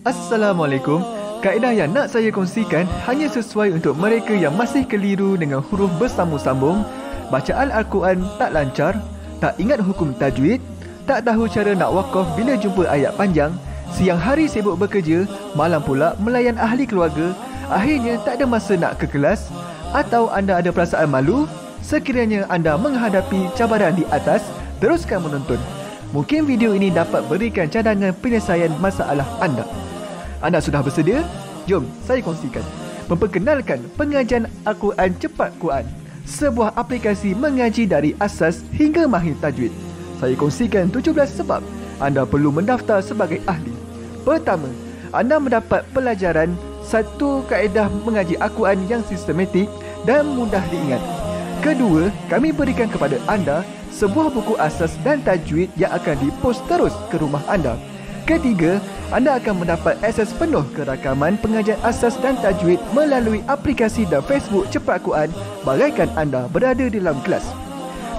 Assalamualaikum. Kaedah yang nak saya kongsikan hanya sesuai untuk mereka yang masih keliru dengan huruf bersambung-sambung, bacaan Al-Quran tak lancar, tak ingat hukum tajwid, tak tahu cara nak wakaf bila jumpa ayat panjang, siang hari sibuk bekerja, malam pula melayan ahli keluarga, akhirnya tak ada masa nak ke kelas, atau anda ada perasaan malu. Sekiranya anda menghadapi cabaran di atas, teruskan menonton. Mungkin video ini dapat berikan cadangan penyelesaian masalah anda. Anda sudah bersedia? Jom saya kongsikan. Memperkenalkan pengajian Al-Quran Cepat Quran, sebuah aplikasi mengaji dari asas hingga mahir tajwid. Saya kongsikan 17 sebab anda perlu mendaftar sebagai ahli. Pertama, anda mendapat pelajaran satu kaedah mengaji Al-Quran yang sistematik dan mudah diingat. Kedua, kami berikan kepada anda sebuah buku asas dan tajwid yang akan dipost terus ke rumah anda. Ketiga, anda akan mendapat akses penuh ke rakaman pengajian asas dan tajwid melalui aplikasi dan Facebook Cepat Quran bagaikan anda berada di dalam kelas.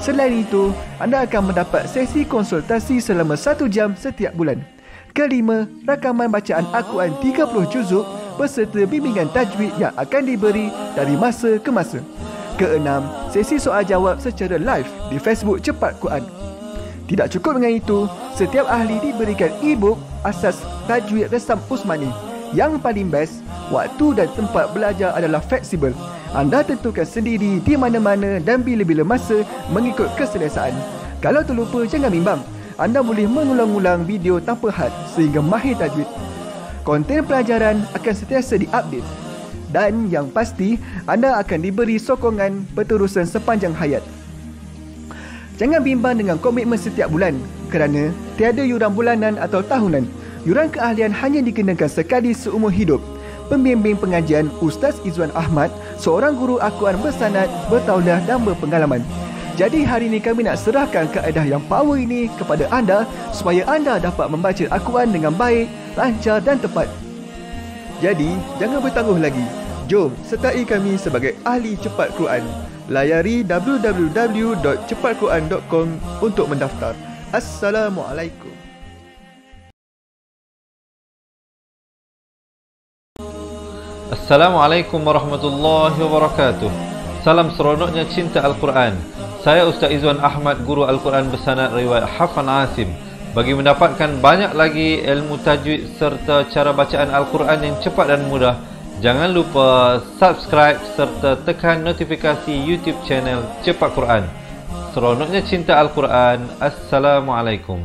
Selain itu, anda akan mendapat sesi konsultasi selama 1 jam setiap bulan. Kelima, rakaman bacaan Al-Quran 30 juzuk beserta bimbingan tajwid yang akan diberi dari masa ke masa. Keenam, sesi soal jawab secara live di Facebook Cepat Quran. Tidak cukup dengan itu, setiap ahli diberikan e-book asas tajwid Resam Usmani. Yang paling best, waktu dan tempat belajar adalah fleksibel. Anda tentukan sendiri di mana-mana dan bila-bila masa mengikut keselesaan. Kalau terlupa, jangan bimbang. Anda boleh mengulang-ulang video tanpa had sehingga mahir tajwid. Konten pelajaran akan sentiasa diupdate. Dan yang pasti, anda akan diberi sokongan berterusan sepanjang hayat. Jangan bimbang dengan komitmen setiap bulan kerana tiada yuran bulanan atau tahunan. Yuran keahlian hanya dikenakan sekali seumur hidup. Pembimbing pengajian Ustaz Izwan Ahmad, seorang guru Al-Quran bersanad, bertauliah dan berpengalaman. Jadi hari ini kami nak serahkan kaedah yang power ini kepada anda supaya anda dapat membaca Al-Quran dengan baik, lancar dan tepat. Jadi, jangan bertangguh lagi. Jom sertai kami sebagai ahli cepat Quran. Layari www.cepatquran.com untuk mendaftar. Assalamualaikum. Assalamualaikum warahmatullahi wabarakatuh. Salam seronoknya cinta Al-Quran. Saya Ustaz Izwan Ahmad, guru Al-Quran bersanad riwayat Hafan Asim. Bagi mendapatkan banyak lagi ilmu tajwid serta cara bacaan Al-Quran yang cepat dan mudah, jangan lupa subscribe serta tekan notifikasi YouTube channel Cepat Quran. Seronoknya cinta Al-Quran. Assalamualaikum.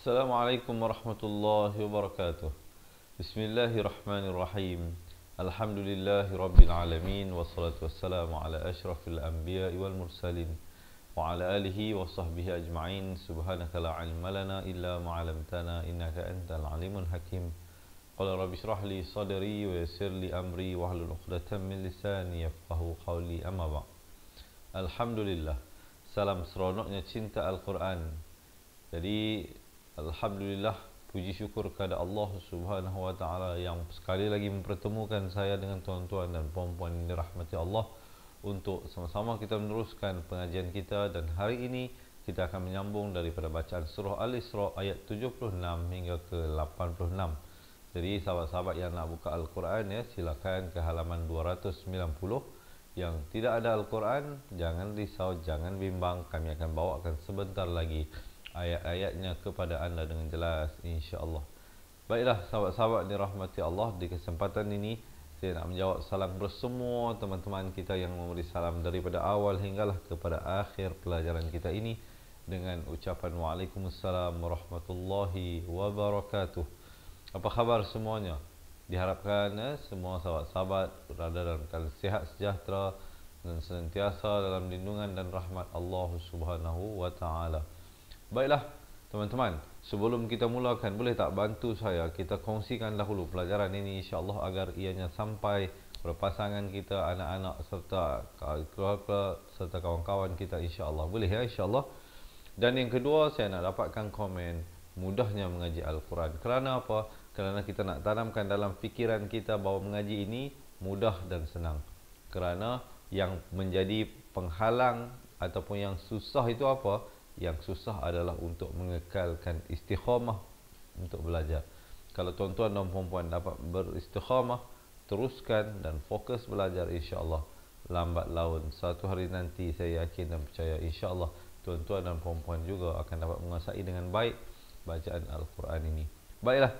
Assalamualaikum warahmatullahi wabarakatuh. Bismillahirrahmanirrahim. Alhamdulillahi rabbil alamin. Wassalatu wassalamu ala ashrafil anbiya wal mursalin wa ala alihi wa sahbihi ajma'in. Subhanaka la ilma lana illa ma 'allamtana innaka antal alimul hakim. Qala rabbi shrah li sadri wa yassir li amri wahlul 'uqdatam min lisani yafqahu qawli. Amma ba'd. Alhamdulillah. Salam seronoknya cinta Al-Quran. Jadi alhamdulillah, puji syukur kepada Allah Subhanahu wa taala yang sekali lagi mempertemukan saya dengan tuan-tuan dan puan-puan yang dirahmati Allah untuk sama-sama kita meneruskan pengajian kita. Dan hari ini kita akan menyambung daripada bacaan surah Al-Isra ayat 76 hingga ke 86. Jadi sahabat-sahabat yang nak buka Al-Quran, ya, silakan ke halaman 290. Yang tidak ada Al-Quran, jangan risau, jangan bimbang, kami akan bawakan sebentar lagi ayat-ayatnya kepada anda dengan jelas, insya-Allah. Baiklah sahabat-sahabat dirahmati Allah, di kesempatan ini saya nak menjawab salam bersemua teman-teman kita yang memberi salam daripada awal hinggalah kepada akhir pelajaran kita ini dengan ucapan Waalaikumsalam warahmatullahi wabarakatuh. Apa khabar semuanya? Diharapkan semua sahabat-sahabat berada dalam keadaan sihat sejahtera dan senantiasa dalam lindungan dan rahmat Allah Subhanahu wa taala. Baiklah teman-teman, sebelum kita mulakan, boleh tak bantu saya kita kongsikan dahulu pelajaran ini, insya-Allah, agar ianya sampai kepada pasangan kita, anak-anak serta keluarga serta kawan-kawan kita, insya-Allah. Boleh ya, insya-Allah. Dan yang kedua, saya nak dapatkan komen mudahnya mengaji Al-Quran. Kerana apa? Kerana kita nak tanamkan dalam fikiran kita bahawa mengaji ini mudah dan senang. Kerana yang menjadi penghalang ataupun yang susah itu apa? Yang susah adalah untuk mengekalkan istiqamah untuk belajar. Kalau tuan-tuan dan puan-puan dapat beristiqamah, teruskan dan fokus belajar, insya-Allah lambat laun satu hari nanti saya yakin dan percaya insya-Allah tuan-tuan dan puan-puan juga akan dapat menguasai dengan baik bacaan Al-Quran ini. Baiklah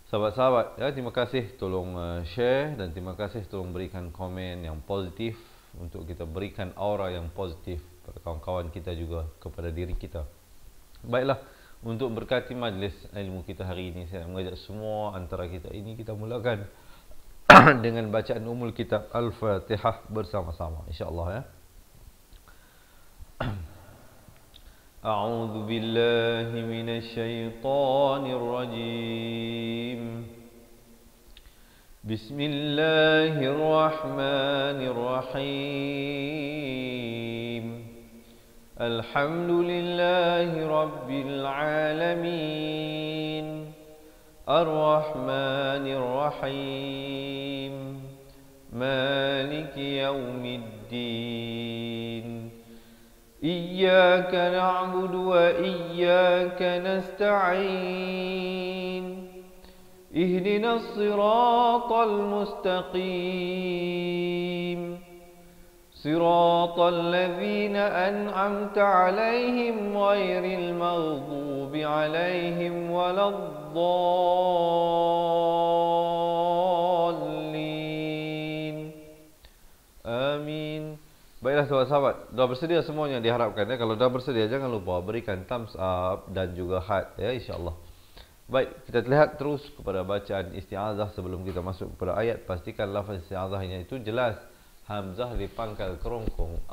sahabat-sahabat, ya, terima kasih tolong share dan terima kasih tolong berikan komen yang positif untuk kita berikan aura yang positif pada kawan-kawan kita juga kepada diri kita. Baiklah, untuk berkati majlis ilmu kita hari ini, saya mengajak semua antara kita ini kita mulakan dengan bacaan umul kitab Al-Fatihah bersama-sama insya-Allah, ya. A'udzu billahi minasy syaithanir rajim. Bismillahirrahmanirrahim. Alhamdulillahi rabbil alamin. Ar-Rahmanir Rahim. Maliki yaumiddin. Iyyaka na'budu wa iyyaka nasta'in. Ihdinas siratal mustaqim. Siratal ladzina an'amta 'alaihim ghairil maghdubi 'alaihim waladdallin. Amin. Baiklah sahabat-sahabat, dah bersedia semuanya diharapkan, ya. Kalau dah bersedia jangan lupa berikan thumbs up dan juga heart, ya, insya-Allah. Baik, kita lihat terus kepada bacaan isti'azah sebelum kita masuk kepada ayat. Pastikan lafaz isti'azahnya itu jelas. Hamzah di pangkal kerongkong,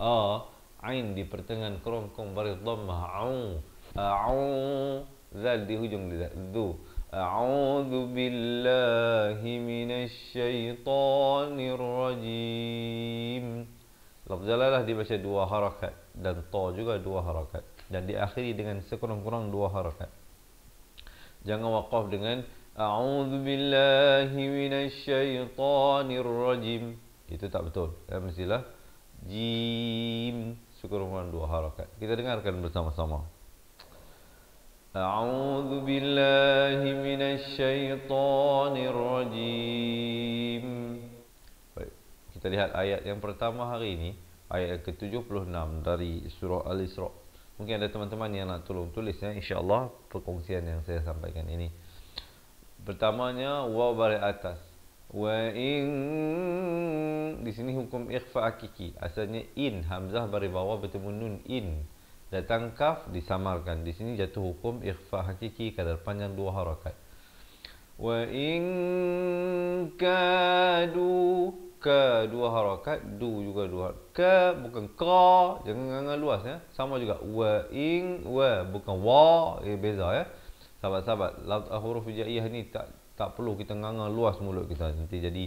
ain di pertengahan kerongkong bari dhammah, zal di hujung lidah, dzu. A'udzu billahi minasy syaithanir rajim. Lafaz jalalah dibaca 2 harakat dan ta juga 2 harakat dan diakhiri dengan sekurang-kurang 2 harakat. Jangan waqaf dengan a'udzu billahi minasy syaithanir rajim. Itu tak betul. Mestilah jim sekurang-kurangnya 2 harakat. Kita dengarkan bersama-sama. A'udzu billahi minasy syaithanir rajim. Baik, kita lihat ayat yang pertama hari ini, ayat yang ke-76 dari surah Al-Isra. Mungkin ada teman-teman yang nak tolong tulis, ya, insya-Allah perkongsian yang saya sampaikan ini. Pertamanya waw baris atas. Wa in, di sini hukum ikhfa hakiki. Asalnya in, hamzah baris bawah bertemu nun in. Datang kaf disamarkan. Di sini jatuh hukum ikhfa hakiki kadar panjang 2 harakat. Wa in kadu, ka 2 harakat, du juga 2 harakat. Ka bukan ka, jangan nganga luas, ya. Sama juga wa in, wa bukan wa, beza, ya. Sahabat-sahabat, huruf hijaiyah ni tak perlu kita nganga luas mulut kita, nanti jadi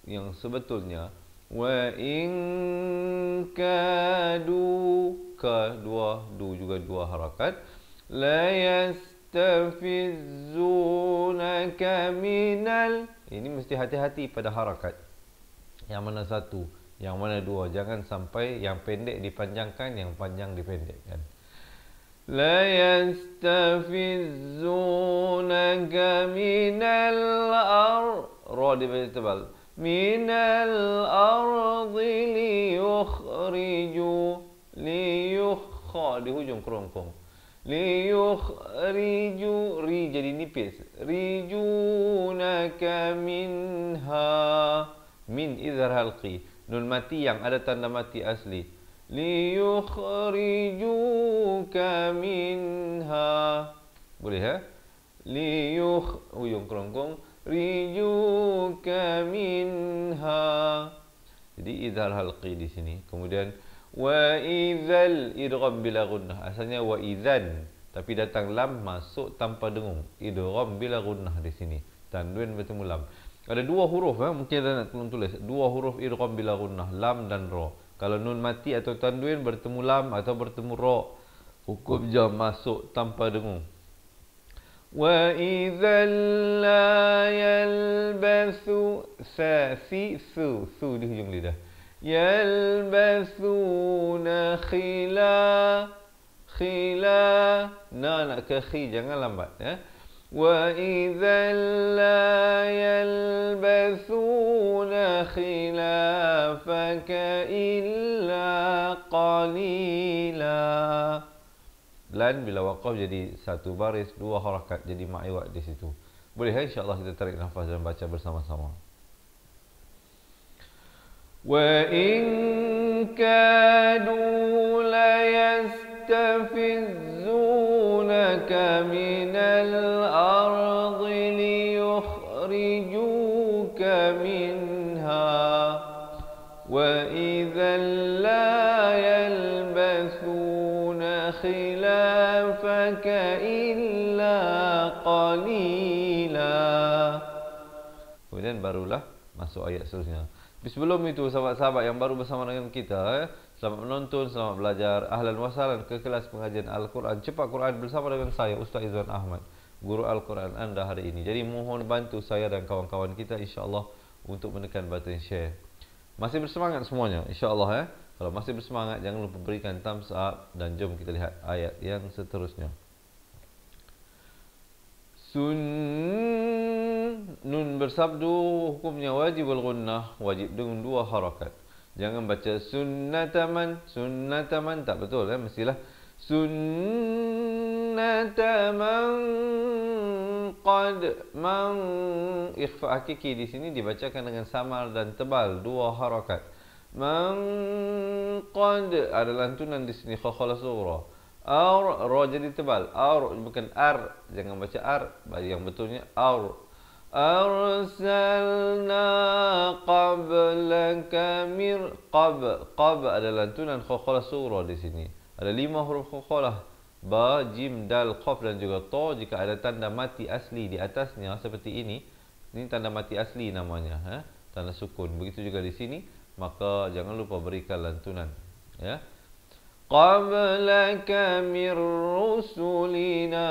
yang sebetulnya wa in kadu, ka 2, du juga 2 harakat, la yastafizunaka minal, ini mesti hati-hati pada harakat. Yang mana satu, yang mana 2, jangan sampai yang pendek dipanjangkan, yang panjang dipendekkan. La yastafizunaka minal ra dibaca tebal, minal ardi liyukhriju, liyukha di hujung kerongkong, liyukhriju, ri jadi nipis, rijunaka minha, min izhar halqi, nun mati yang ada tanda mati asli, liyukhrijuka minha, boleh, ya? Hujung kerongkong, rijuka minha, jadi izhar halqi di sini. Kemudian wa idzal, idgham bila gunnah. Asalnya wa idzan, tapi datang lam masuk tanpa dengung, idgham bila gunnah di sini. Tanwin bertemu lam. Ada 2 huruf, mungkin ada nak tolong tulis. 2 huruf idgham bila gunnah, lam dan ra. Kalau nun mati atau tanwin bertemu lam atau bertemu ra, hukum jam masuk tanpa dengung. Wa idzal la yalbathu, sa si su, su di hujung lidah. Yalbathuna khila, nak ke khi, jangan lambat ya. Wa idzal la yalbathuna khilafaka illa qalila. Lan bila waqaf jadi satu baris, dua harakat, jadi ma'iwat di situ. Boleh insya-Allah kita tarik nafas dan baca bersama-sama. وَإِنْ كَادُوا لَيَسْتَفِزُّونَكَ مِنَ الْأَرْضِ لِيُخْرِجُوكَ مِنْهَا وَإِذًا لَا يَلْبَثُونَ خِلَافَكَ إِلَّا قَلِيلًا. Kemudian barulah masuk ayat seterusnya. Tapi sebelum itu, sahabat-sahabat yang baru bersama dengan kita, selamat menonton, selamat belajar. Ahlan wa sahlan ke kelas pengajian Al-Quran Cepat Quran bersama dengan saya, Ustaz Izwan Ahmad, guru Al-Quran anda hari ini. Jadi mohon bantu saya dan kawan-kawan kita insya-Allah untuk menekan button share. Masih bersemangat semuanya insya-Allah ya. Kalau masih bersemangat, jangan lupa berikan thumbs up dan jom kita lihat ayat yang seterusnya. Nun bersabdu hukumnya wajib al-gunnah, wajib dengan dua harakat. Jangan baca sunnataman, tak betul mestilah sunnataman qad man. Ikhfa hakiki di sini dibacakan dengan samar dan tebal, dua harakat. Man qad ada lantunan di sini khakhala surah. Ar, ra jadi tebal. Ar bukan ar, jangan baca ar, yang betulnya ar. Arsalna qablaka mir qab. Qab ada lantunan khakhala surah di sini. Ada 5 huruf khakhalah. Ba, jim, dal, qaf dan juga ta. Jika ada tanda mati asli di atasnya seperti ini tanda mati asli namanya, tanda sukun. Begitu juga di sini, maka jangan lupa berikan lantunan ya. Qablaka mir rusulina.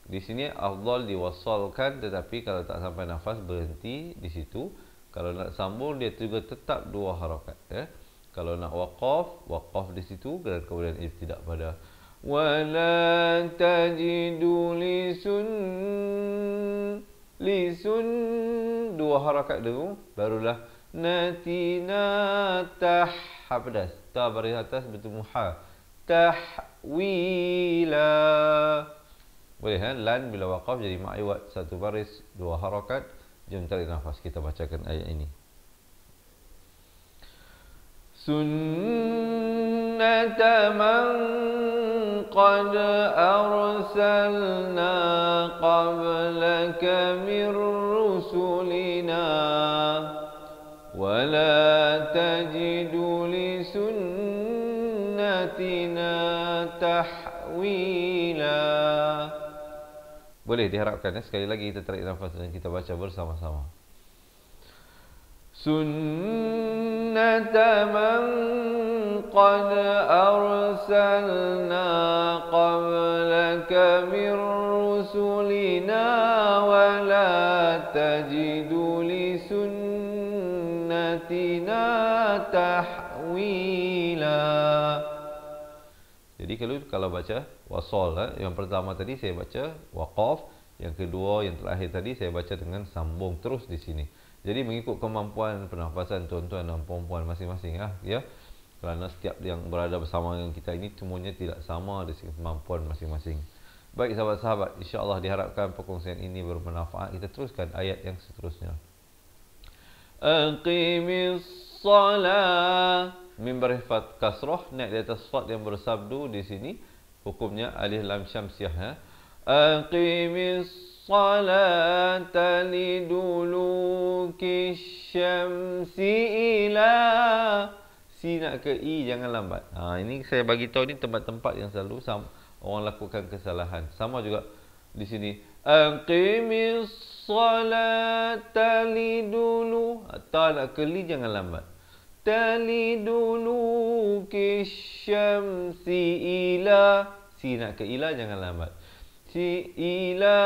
Di sini afdal diwasalkan, tetapi kalau tak sampai nafas berhenti di situ. Kalau nak sambung dia juga tetap dua harakat ya. Kalau nak waqaf di situ dan kemudian ibtidak pada wala tajidu lisun dua harakat dulu, barulah natina pedas, ta baris atas bertemu ha, tahwila. Boleh lan bila waqaf jadi ma'iwat, satu baris, dua harakat. Jom tarik nafas, kita bacakan ayat ini. Sunnata man qad arsalna qablaka mir rusulina wala tajidu li sunnatina tahwila. Boleh diharapkan sekali lagi kita tarik nafas dan kita baca bersama-sama. Sunnata man qad arsalna qablaka mir rusulina wala tajidu li sunnatina tahwila. Jadi kalau baca wasal, yang pertama tadi saya baca waqaf, yang kedua yang terakhir tadi saya baca dengan sambung terus di sini. Jadi mengikut kemampuan pernafasan tuan-tuan dan puan-puan masing-masing ya. Kerana setiap yang berada bersama dengan kita ini semuanya tidak sama dari segi kemampuan masing-masing. Baik sahabat-sahabat, insya-Allah diharapkan perkongsian ini bermanfaat. Kita teruskan ayat yang seterusnya. Aqimis shalah. Mim berhifat kasrah, naik di atas sad yang bersabdu di sini. Hukumnya alif lam syamsiah ya. Aqimis salata liduluki syamsi ila. Si nak ke i jangan lambat. Ini saya bagi tahu ni tempat-tempat yang selalu orang lakukan kesalahan. Sama juga di sini. Aqimis salata lidulu. Ta nak ke li jangan lambat. Taliduluki syamsi ila. Si nak ke ila jangan lambat. Si ila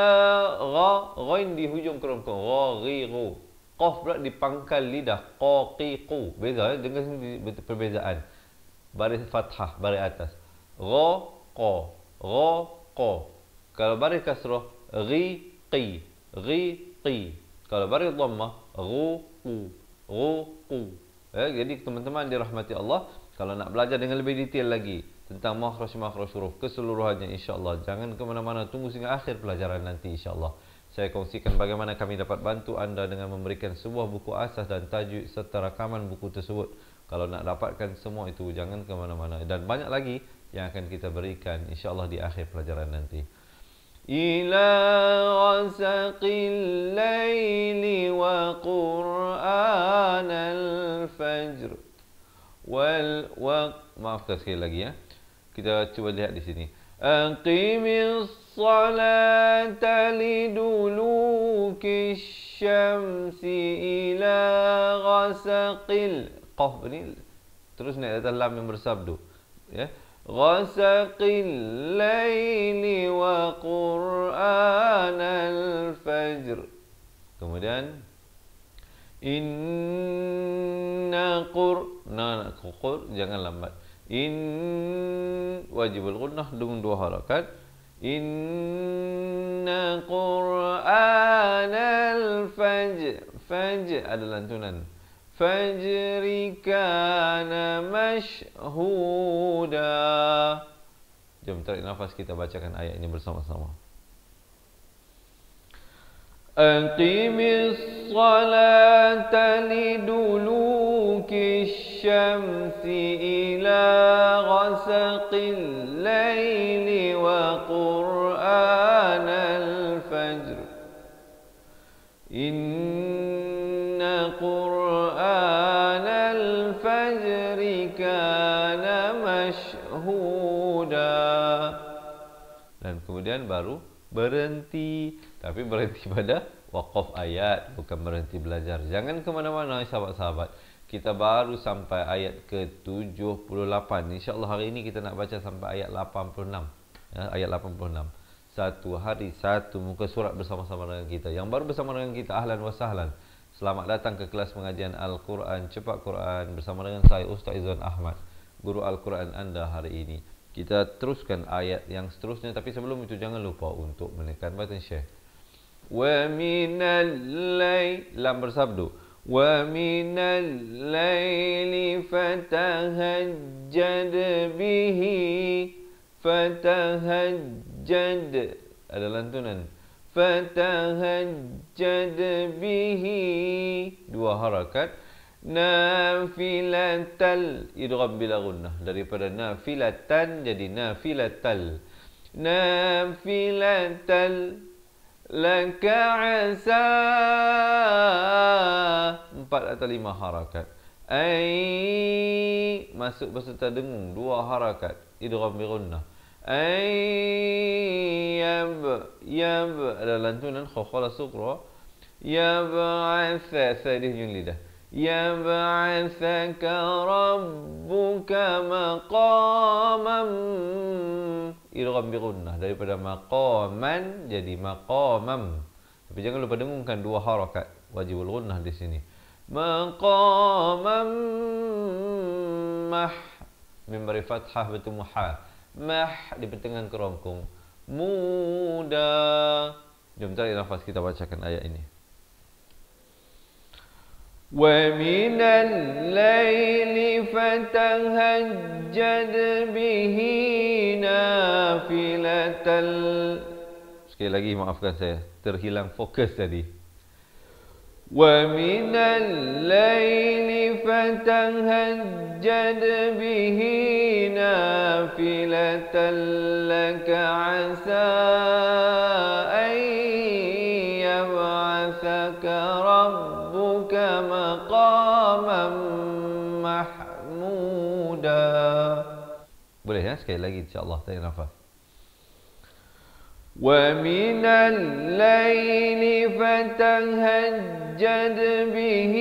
ghain di hujung kerongkong, gha-ghi-ghu. Qaf pula di pangkal lidah, qa-qi-qu. Beza dengan perbezaan. Baris fathah baris atas. Raqa, raqa. Kalau baris kasrah, riqi, riqi. Kalau baris dhammah, ruqu, ruqu. Jadi teman-teman dirahmati Allah, kalau nak belajar dengan lebih detail lagi tentang makhraj-makhraj huruf keseluruhannya, insya-Allah jangan ke mana-mana, tunggu sehingga akhir pelajaran nanti, insya-Allah. Saya kongsikan bagaimana kami dapat bantu anda dengan memberikan sebuah buku asas dan tajwid serta rakaman buku tersebut. Kalau nak dapatkan semua itu, jangan ke mana-mana. Dan banyak lagi yang akan kita berikan, insya-Allah di akhir pelajaran nanti. Ila ghasaqil laili wa qur'anal fajr maafkan sekali lagi ya. Kita cuba lihat di sini. Aqimis salata liduluki syamsi ila ghasaqil qaf ini terus naik atas lam yang bersabdu ya. Ghasaqil laili wa qur'anal fajr. Kemudian inna qur jangan lambat. Wajibul gunnah dengan 2 harakat. Inna qur'anal fajr ada lantunan. Fajri kana mashhuda. Jom tarik nafas, kita bacakan ayat ini bersama-sama. Aqimis salata liduluki syamsi ila ghasaqil laili wa qur'anal fajr. Inna qur'anal fajri kana mashhuda. Dan kemudian baru berhenti, tapi berhenti pada waqaf ayat, bukan berhenti belajar. Jangan ke mana-mana sahabat-sahabat. Kita baru sampai ayat ke-78. InsyaAllah hari ini kita nak baca sampai ayat 86 ya, ayat 86. Satu hari satu muka surat bersama-sama dengan kita. Yang baru bersama dengan kita, ahlan wa sahlan. Selamat datang ke kelas pengajian Al-Quran Cepat Quran bersama dengan saya Ustaz Izzuan Ahmad, guru Al-Quran anda hari ini. Kita teruskan ayat yang seterusnya, tapi sebelum itu jangan lupa untuk menekan button share. Wa minal lail, lam bersabdu. Wa minal laili fatahajjad bihi. Fatahajjad ada lantunan. Fatahajjad bihi 2 harakat. Nafilatal idgham bila gunnah, daripada nafilatan jadi nafilatal. Nafilatal laka asa 4 atau 5 harakat. Ai masuk beserta dengung 2 harakat idgham bi gunnah. Ai yab ada lantunan khafala sughra. Yab'atha sadih jung lidah. Yab'athaka rabbuka maqaman idgham bi gunnah, daripada maqaman jadi maqamam. Tapi jangan lupa dengungkan 2 harakat wajibul gunnah di sini. Maqamam mah memberi fathah bertemu ha. Mah di pertengahan kerongkong. Muda. Jom tarik nafas, kita bacakan ayat ini. وَمِنَ اللَّيْلِ فَتَهَجَّدْ بِهِ نَافِلَةً. Sekali lagi maafkan saya, terhilang fokus tadi. وَمِنَ اللَّيْلِ فَتَهَجَّدْ بِهِ نَافِلَةً لَكَ عَسَىٰ أَن يَبْعَثَكَ رَبُّكَ مَقَامًا مَحْمُودًا. Boleh ya, sekali lagi insya-Allah, tarik nafas. وَمِنَ اللَّيْلِ فَتَهَجَّدْ بِهِ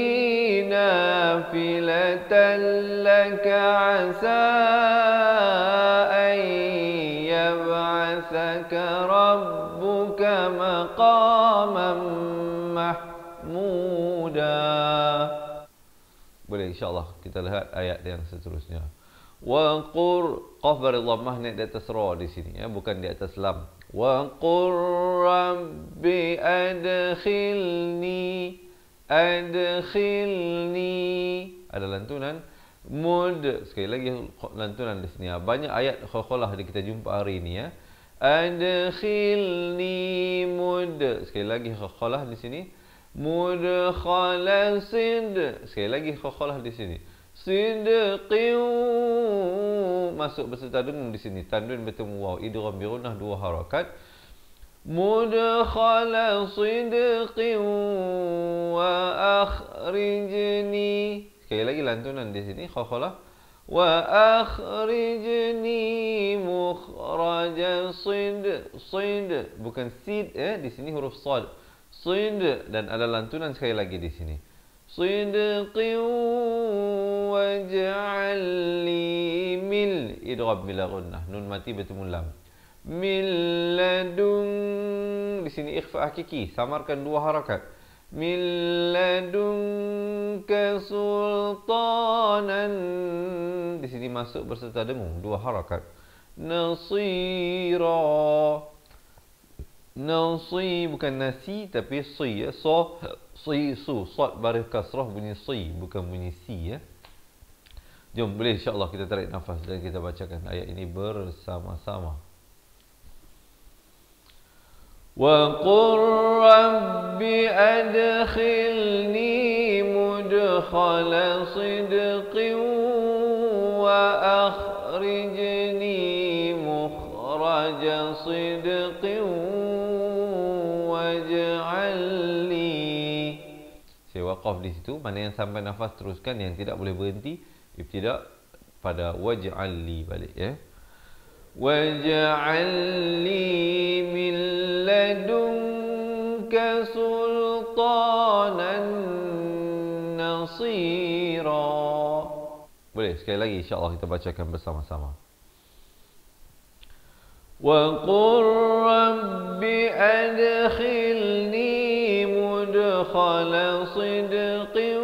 نَافِلَةً لَكَ عَسَىٰ أَن يَبْعَثَكَ رَبُّكَ مَقَامًا مَحْمُودًا. Boleh insya-Allah kita lihat ayat yang seterusnya. Wa qur, qaf bari dhammah naik di atas ra di sini ya, bukan di atas lam. Wa qur rabbi adkhilni, adkhilni. Ada lantunan mud. Sekali lagi lantunan di sini ya. Banyak ayat qalqalah yang kita jumpa hari ini ya. Adkhilni mud. Sekali lagi qalqalah di sini. Mudkhala sid. Sekali lagi qalqalah di sini. Sidqin, masuk beserta dengung di sini. Tanwin bertemu waw, idgham bi gunnah 2 harakat. Mudkhala sidqin wa akhrijni. Sekali lagi lantunan di sini qalqalah. Wa akhrijni mukhraja sid. Sid bukan sid di sini huruf sad. Sid, dan ada lantunan sekali lagi di sini. Sidqin waj'al li mil, idgham bila gunnah, nun mati bertemu lam. Min ladun, di sini ikhfa hakiki, samarkan 2 harakat. Min ladunka sultanan, di sini masuk berserta dengung 2 harakat. Nasira, nasi bukan nasi tapi si ya, so si su, sad baris kasrah bunyi si bukan bunyi si ya. Jom boleh insya-Allah kita tarik nafas dan kita bacakan ayat ini bersama-sama. Wa qur rabbi adkhilni mudkhala sidqin wa akhrijni mukhraja sidqin waj'alni. Saya waqaf di situ, mana yang sampai nafas teruskan, yang tidak boleh berhenti ibtida pada waj'alni balik ya. Waj'alni min ladunka sultanan nasira. Boleh sekali lagi insya-Allah kita bacakan bersama-sama. Wa qur rabbi adkhilni mudkhala sidqin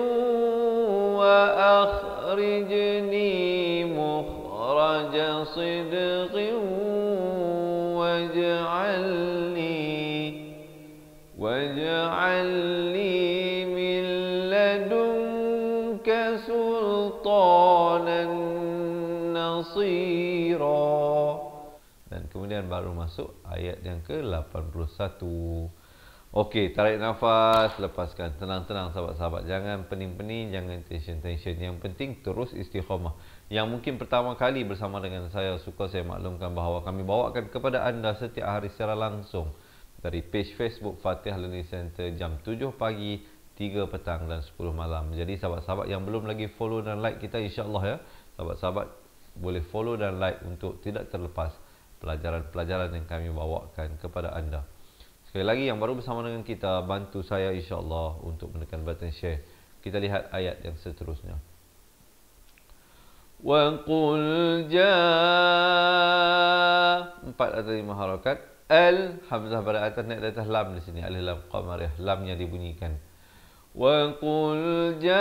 wa akhrijni mukhraja sidqin waj'alni min ladunka sultanan nasira. Dan kemudian baru masuk ayat yang ke-81. Okey, tarik nafas, lepaskan. Tenang-tenang sahabat-sahabat. Jangan pening-pening, jangan tension-tension. Yang penting terus istiqamah. Yang mungkin pertama kali bersama dengan saya, suka saya maklumkan bahawa kami bawakan kepada anda setiap hari secara langsung dari page Facebook Fatihah Learning Center jam 7 pagi, 3 petang dan 10 malam. Jadi sahabat-sahabat yang belum lagi follow dan like kita, insya-Allah ya, sahabat-sahabat boleh follow dan like untuk tidak terlepas pelajaran-pelajaran yang kami bawakan kepada anda. Sekali lagi, yang baru bersama dengan kita, bantu saya insya-Allah untuk menekan button share. Kita lihat ayat yang seterusnya. Wa qul jaa, 4 atau 5 harakat. Al, hamzah pada atas naik di atas lam di sini, alif lam qamariyah, lamnya dibunyikan. Wa qul jaa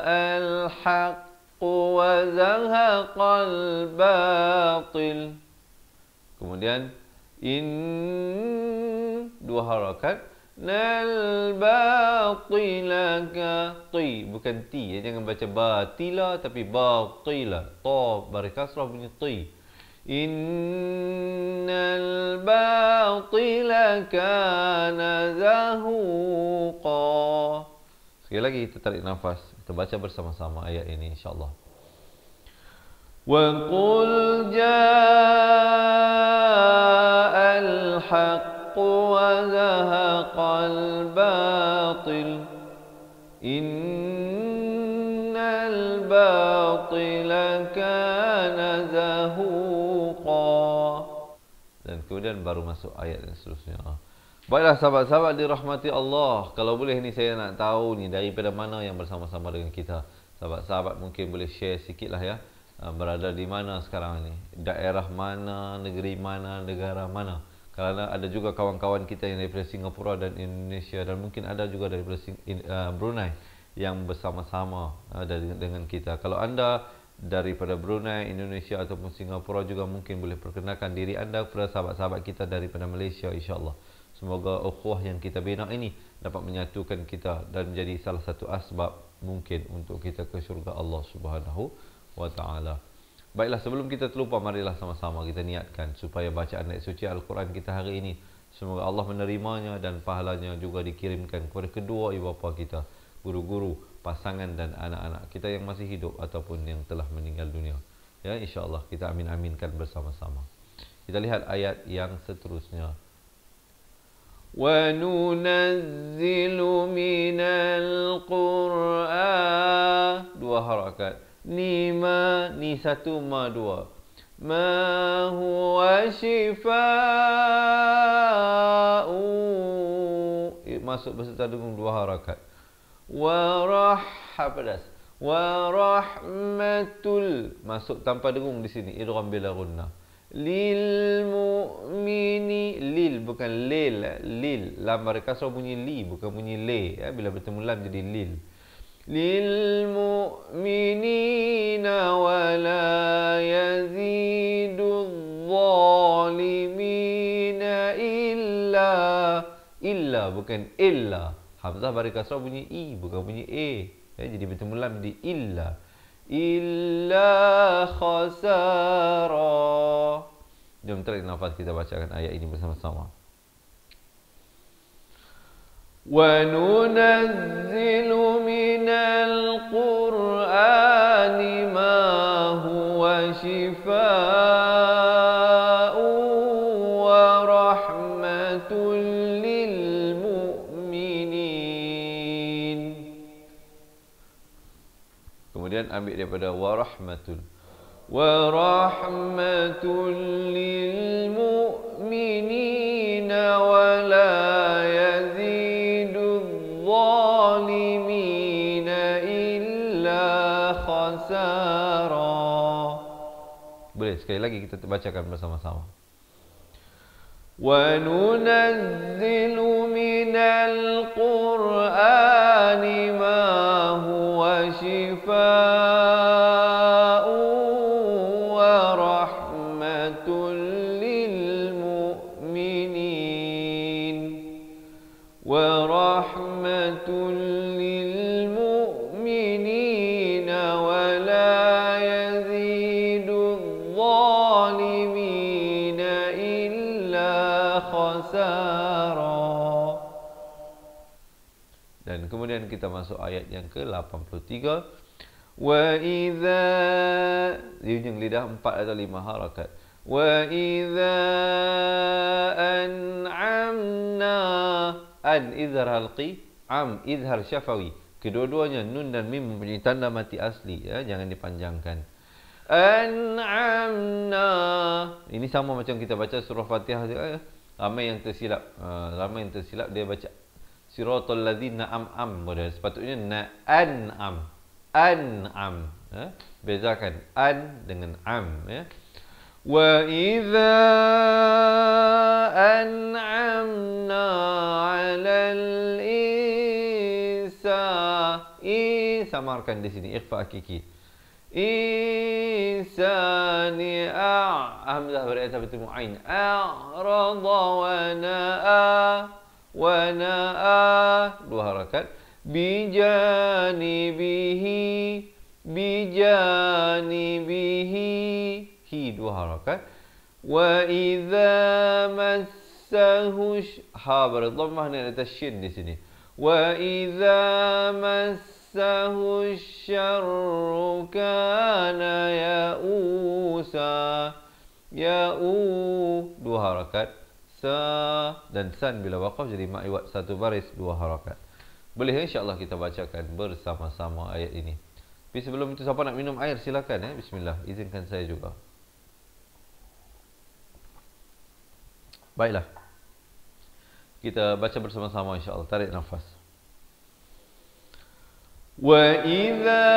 al haqq wa zahaqal batil. Kemudian dua harakat, nal batilaka, ti bukan ti ya, jangan baca batila tapi batila, ta baris kasrah bunyi ti. Innal batila kana zahuqa. Sekali lagi kita tarik nafas, kita baca bersama-sama ayat ini insya-Allah. Wa qul ja'al haqq wa zahaqal batil. Innal batila kana zahuqa. Dan kemudian baru masuk ayat yang seterusnya. Baiklah sahabat-sahabat dirahmati Allah, kalau boleh ni saya nak tahu ni daripada mana yang bersama-sama dengan kita. Sahabat-sahabat mungkin boleh share sikitlah ya. Berada di mana sekarang ni? Daerah mana, negeri mana, negara mana? Kerana ada juga kawan-kawan kita yang daripada Singapura dan Indonesia, dan mungkin ada juga daripada Brunei yang bersama-sama dengan kita. Kalau anda daripada Brunei, Indonesia ataupun Singapura juga mungkin boleh perkenalkan diri anda kepada sahabat-sahabat kita daripada Malaysia, insya-Allah. Semoga ukhuwah yang kita bina ini dapat menyatukan kita dan menjadi salah satu asbab mungkin untuk kita ke syurga Allah Subhanahu wa taala. Baiklah, sebelum kita terlupa, marilah sama-sama kita niatkan supaya bacaan ayat suci Al-Quran kita hari ini semoga Allah menerimanya dan pahalanya juga dikirimkan kepada kedua ibu bapa kita, guru-guru, pasangan dan anak-anak kita yang masih hidup ataupun yang telah meninggal dunia. Ya, insya-Allah kita amin-aminkan bersama-sama. Kita lihat ayat yang seterusnya. Wa nunazzilu minal Qur'an, dua harakat. Ni ma, ni satu, ma dua. Ma huwa shifa'u, masuk beserta dengung dua harakat. Pedas. Wa rahmatul, masuk tanpa dengung di sini, idgham bila gunnah. Lil mu'mini, lil bukan lil, lil lam mereka kasrah bunyi li bukan bunyi le, ya, bila bertemu lam jadi lil. Lil mu'minina wa la yazidul zalimina illa bukan illa. Hamzah bari kasrah bunyi i bukan bunyi e, ya, jadi bertemu lam di illa khasara. Jom tarik nafas, kita bacakan ayat ini bersama-sama. Wa nunazzilu minal Qur'ani ma huwa shifaa'u wa rahmatul lil mu'minin. Kemudian ambil daripada wa rahmatul lil mu'minina wa la yazidul zalimina illa khasara. Boleh sekali lagi kita bacakan bersama-sama. Wa nunazzilu minal Qur'ani ma huwa shifaa'u wa rahmatul lil mu'minin wa rahmatul lil mu'minina wa la yazidul zalimina illa khasara. Dan kemudian kita masuk ayat yang ke-83. Wa idza, di ujung lidah 4 atau 5 harakat. Wa idza an'amna, an izhar halqi, am izhar syafawi. Kedua-duanya nun dan mim mempunyai tanda mati asli, ya, jangan dipanjangkan. An'amna, ini sama macam kita baca surah Fatihah, ya. Ramai yang tersilap, dia baca siratal ladzina am, sepatutnya an'am. An'am, ya? Bezakan an dengan am, ya. Wa idza an'amna 'alal samarkan di sini ikhfa hakiki. Insani hamzah berkata bertemu ain a'rada wa na'a dua harakat. Bijanibihi hi dua harakat. Wa idza massahu ha berdhammah dan atas shin di sini. Wa idza massahu syarru kana ya'usa dua harakat. Sa dan san bila waqaf jadi mak iwat satu baris dua harakat. Boleh, insya-Allah kita bacakan bersama-sama ayat ini. Tapi sebelum itu, siapa nak minum air silakan, ya. Bismillah, izinkan saya juga. Baiklah, kita baca bersama-sama insya-Allah. Tarik nafas. Wa idza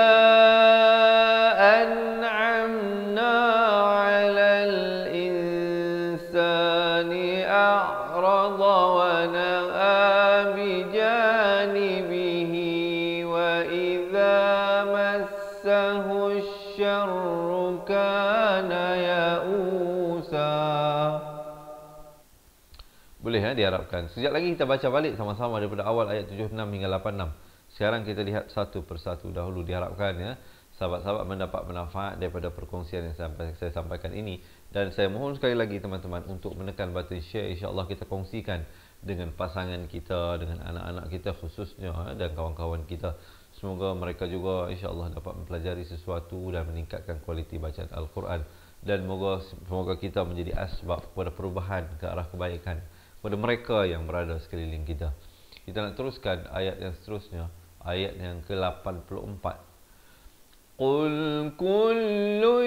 an'amna 'alal insani a'rada wa na'a bijanibihi wa kana ya'usa. Boleh diharapkan. Sekejap lagi kita baca balik sama-sama daripada awal ayat 76 hingga 86. Sekarang kita lihat satu persatu dahulu, diharapkan sahabat-sahabat mendapat manfaat daripada perkongsian yang saya sampaikan ini. Dan saya mohon sekali lagi teman-teman untuk menekan button share. InsyaAllah kita kongsikan dengan pasangan kita, dengan anak-anak kita khususnya dan kawan-kawan kita. Semoga mereka juga insyaAllah dapat mempelajari sesuatu dan meningkatkan kualiti bacaan Al-Quran. Dan semoga kita menjadi asbab kepada perubahan ke arah kebaikan kepada mereka yang berada sekeliling kita. Kita nak teruskan ayat yang seterusnya, ayat yang ke-84. Qul kullu,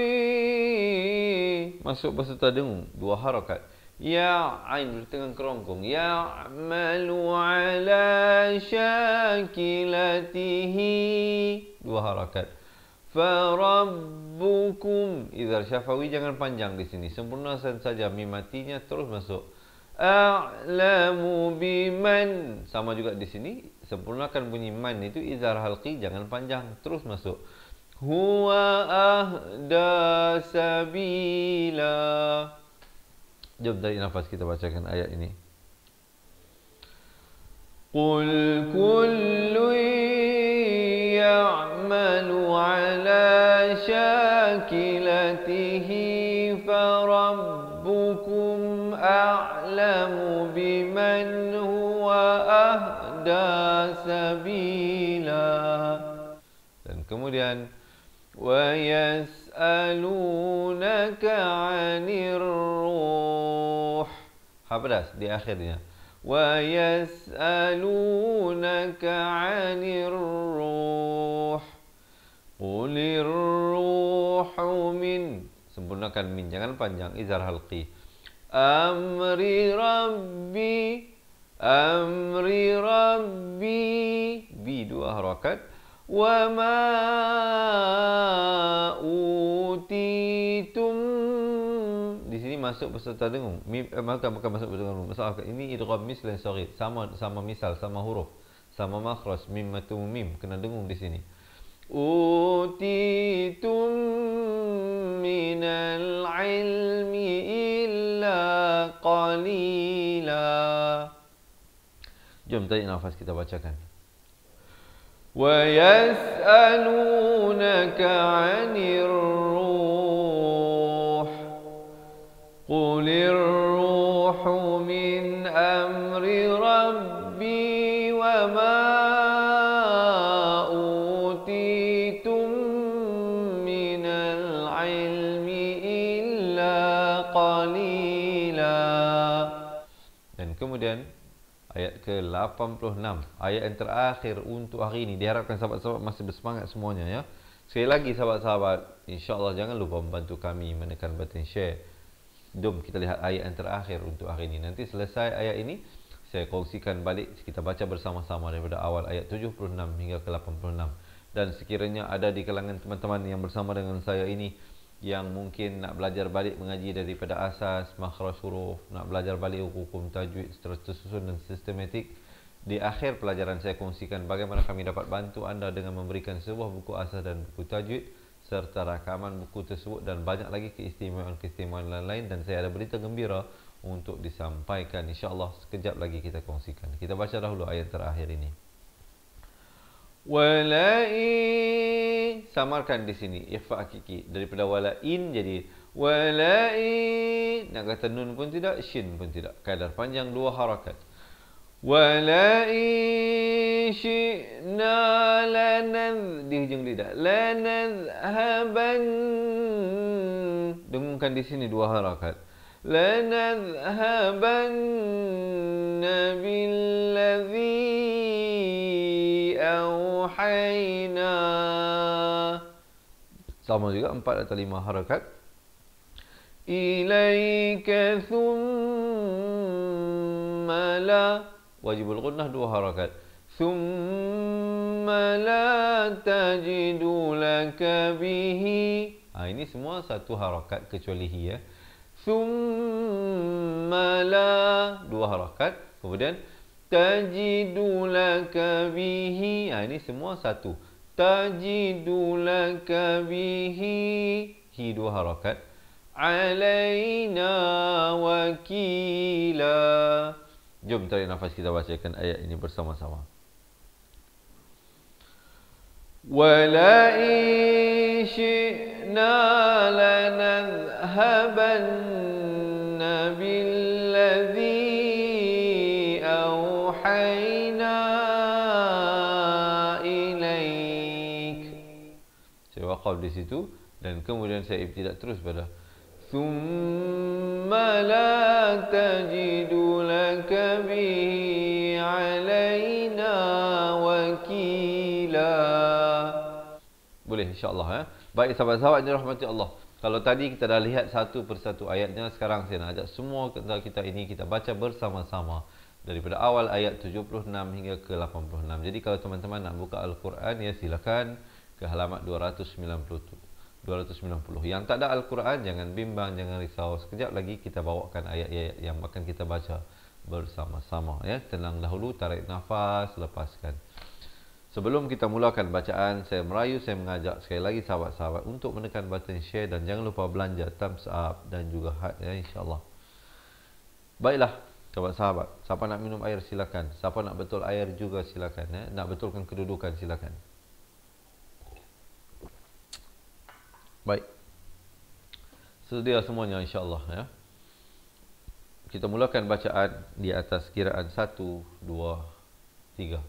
masuk peserta dengung, dua harakat. Ya ain dengan kerongkong. Ya'malu ala syakilatihi, dua harakat. Farabbukum, idhar syafawi jangan panjang di sini, sempurnakan saja mim matinya terus masuk. A'lamu biman, sama juga di sini, sempurnakan bunyi man itu izhar halqi, jangan panjang, terus masuk. Huwa ahda sabila. Jom tarik nafas, kita bacakan ayat ini. Qul kullu ya'malu ala syakilatihi farabbukum a'lamu biman huwa ahda sabila. Dan kemudian wa yas'alunaka 'anir ruh, ha pedas di akhirnya. Wa yas'alunaka 'anir ruh qulir ruhu min, sempurnakan min, jangan panjang, izhar halqi. Amri rabbi, amri rabbi, bi dua harakat. Wa ma utitum, di sini masuk peserta dengung. Bukan masuk peserta dengung. Masalah ini idgham mislan saghir, sama misal, sama huruf, sama makhraj, mim matu mim, kena dengung di sini. Utitum minal ilmi illa qalila. Jom tarik nafas, kita bacakan. Wa yas'alunaka 'anir ruh qulir ruhu min amri rabbi wa ma utitum minal ilmi illa qalila. Dan kemudian ayat ke-86, ayat yang terakhir untuk hari ini. Diharapkan sahabat-sahabat masih bersemangat semuanya ya. Sekali lagi sahabat-sahabat, insya-Allah jangan lupa membantu kami menekan button share. Jom kita lihat ayat yang terakhir untuk hari ini. Nanti selesai ayat ini, saya kongsikan balik, kita baca bersama-sama daripada awal ayat 76 hingga ke 86. Dan sekiranya ada di kalangan teman-teman yang bersama dengan saya ini yang mungkin nak belajar balik mengaji daripada asas, makhraj huruf, nak belajar balik hukum tajwid secara tersusun dan sistematik, di akhir pelajaran saya kongsikan bagaimana kami dapat bantu anda dengan memberikan sebuah buku asas dan buku tajwid serta rakaman buku tersebut dan banyak lagi keistimewaan-keistimewaan lain-lain. Dan saya ada berita gembira untuk disampaikan, insya-Allah sekejap lagi kita kongsikan. Kita baca dahulu ayat terakhir ini. Walain, samarkan di sini ikhfa hakiki daripada walain jadi walain, nak kata nun pun tidak, shin pun tidak, kadar panjang dua harakat. Walain syi'na lanadh, di hujung lidah, lanadhhaban, dengungkan di sini dua harakat. Lanadhhabanna billadhi auhayna, sama juga 4 atau 5 harakat. Ilaika thumma la, wajibul gunnah 2 harakat. Thumma la tajidu laka bihi, ini semua 1 harakat kecuali hi ya. Thumma la 2 harakat, kemudian tajidu laka bihi, ini semua 1. Tajidu laka bihi Hi dua harakat. Alaina wakila. Jom tarik nafas, kita bacakan ayat ini bersama-sama. Walain syi'na lanadhhabanna billadhi awhayna ilaik. Saya waqaf di situ dan kemudian saya ibtidak terus pada thumma la tajidu laka bihi alaina wakila. Boleh insya-Allah ya. Baik sahabat-sahabat yang dirahmati Allah. Kalau tadi kita dah lihat satu persatu ayatnya, sekarang saya nak ajak semua kita ini kita baca bersama-sama daripada awal ayat 76 hingga ke 86. Jadi kalau teman-teman nak buka Al-Quran ya silakan ke halaman 290. Yang tak ada Al-Quran jangan bimbang, jangan risau. Sekejap lagi kita bawakan ayat-ayat yang akan kita baca bersama-sama ya. Tenang dahulu, tarik nafas, lepaskan. Sebelum kita mulakan bacaan, saya mengajak sekali lagi sahabat-sahabat untuk menekan button share dan jangan lupa belanja thumbs up dan juga heart ya insya-Allah. Baiklah sahabat-sahabat, siapa nak minum air silakan. Siapa nak betul air juga silakan ya. Nak betulkan kedudukan silakan. Baik. Sedia semuanya insya-Allah ya. Kita mulakan bacaan di atas kiraan 1 2 3.